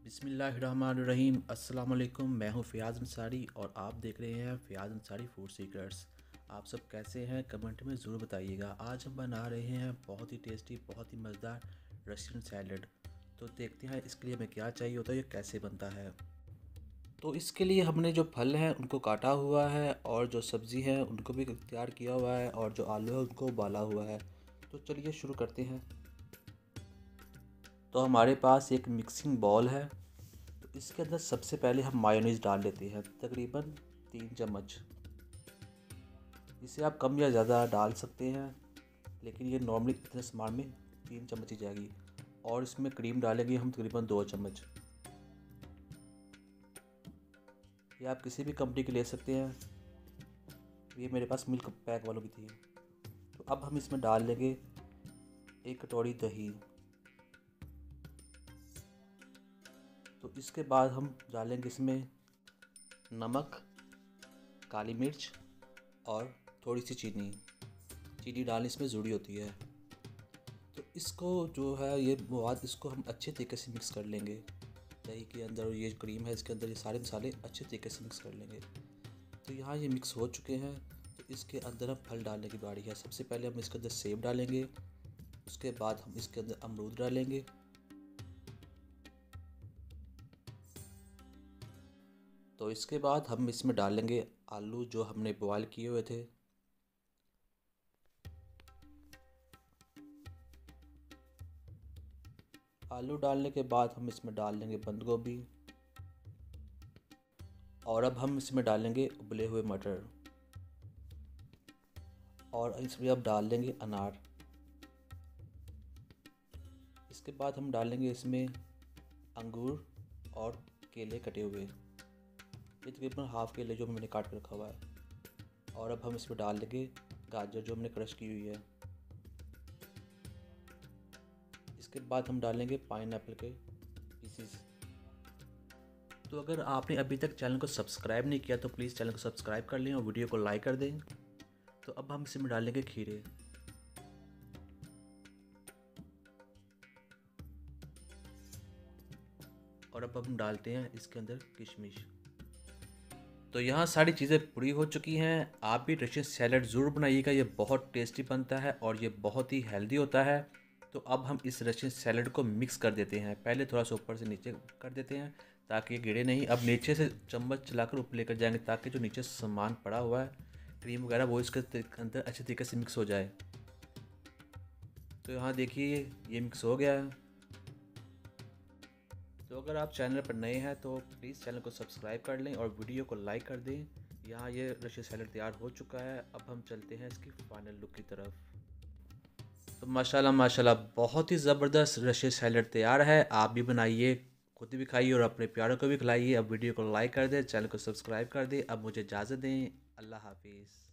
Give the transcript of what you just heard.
बिस्मिल्लाहिर्रहमानिर्रहीम। अस्सलाम वालेकुम। मैं हूं फ़ियाज़ अंसारी और आप देख रहे हैं फ़ियाज़ अंसारी फूड सीक्रेट्स। आप सब कैसे हैं कमेंट में ज़रूर बताइएगा। आज हम बना रहे हैं बहुत ही टेस्टी, बहुत ही मज़ेदार रशियन सैलड। तो देखते हैं इसके लिए हमें क्या चाहिए होता है, ये कैसे बनता है। तो इसके लिए हमने जो फल हैं उनको काटा हुआ है और जो सब्ज़ी है उनको भी तैयार किया हुआ है और जो आलू है उनको उबाला हुआ है। तो चलिए शुरू करते हैं। तो हमारे पास एक मिक्सिंग बाउल है। तो इसके अंदर सबसे पहले हम मायोनीज़ डाल लेते हैं, तकरीबन 3 चम्मच। इसे आप कम या ज़्यादा डाल सकते हैं, लेकिन ये नॉर्मली इतने सामान में 3 चम्मच ही जाएगी। और इसमें क्रीम डालेंगे हम तकरीबन 2 चम्मच। ये आप किसी भी कंपनी की ले सकते हैं, ये मेरे पास मिल्क पैक वालों की थी। तो अब हम इसमें डाल लेंगे 1 कटोरी दही। तो इसके बाद हम डालेंगे इसमें नमक, काली मिर्च और थोड़ी सी चीनी। चीनी डालने इसमें ज़रूरी होती है। तो इसको जो है ये मवाद इसको हम अच्छे तरीके से मिक्स कर लेंगे। दही के अंदर और ये क्रीम है इसके अंदर ये सारे मसाले अच्छे तरीके से मिक्स कर लेंगे। तो यहाँ ये मिक्स हो चुके हैं। तो इसके अंदर हम फल डालने की बारी है। सबसे पहले हम इसके अंदर सेब डालेंगे, उसके बाद हम इसके अंदर अमरूद डालेंगे, तो इसके बाद हम इसमें डालेंगे आलू जो हमने बॉयल किए हुए थे। आलू डालने के बाद हम इसमें डाल देंगे बंद गोभी और अब हम इसमें डालेंगे उबले हुए मटर और इसमें अब डाल देंगे अनार। इसके बाद हम डालेंगे इसमें अंगूर और केले कटे हुए, ये तकरीबन हाफ़ केले जो मैंने काट कर रखा हुआ है। और अब हम इसमें डाल देंगे गाजर जो हमने क्रश की हुई है। इसके बाद हम डालेंगे पाइनएप्पल के पीसीस। तो अगर आपने अभी तक चैनल को सब्सक्राइब नहीं किया तो प्लीज़ चैनल को सब्सक्राइब कर लें और वीडियो को लाइक कर दें। तो अब हम इसमें डालेंगे खीरे। और अब हम डालते हैं इसके अंदर किशमिश। तो यहाँ सारी चीज़ें पूरी हो चुकी हैं। आप भी रशियन सैलड ज़रूर बनाइएगा, ये बहुत टेस्टी बनता है और ये बहुत ही हेल्दी होता है। तो अब हम इस रशियन सैलड को मिक्स कर देते हैं। पहले थोड़ा सा ऊपर से नीचे कर देते हैं ताकि ये गिरे नहीं। अब नीचे से चम्मच चलाकर ऊपर लेकर जाएंगे ताकि जो नीचे सामान पड़ा हुआ है क्रीम वगैरह वो इसके अंदर अच्छे तरीके से मिक्स हो जाए। तो यहाँ देखिए ये मिक्स हो गया है। तो अगर आप चैनल पर नए हैं तो प्लीज़ चैनल को सब्सक्राइब कर लें और वीडियो को लाइक कर दें। यहाँ ये रशियन सैलड तैयार हो चुका है। अब हम चलते हैं इसकी फाइनल लुक की तरफ। तो माशाल्लाह माशाल्लाह बहुत ही ज़बरदस्त रशियन सैलड तैयार है। आप भी बनाइए, खुद भी खाइए और अपने प्यारों को भी खिलाइए। अब वीडियो को लाइक कर दें, चैनल को सब्सक्राइब कर दें। अब मुझे इजाज़त दें। अल्लाह हाफिज़।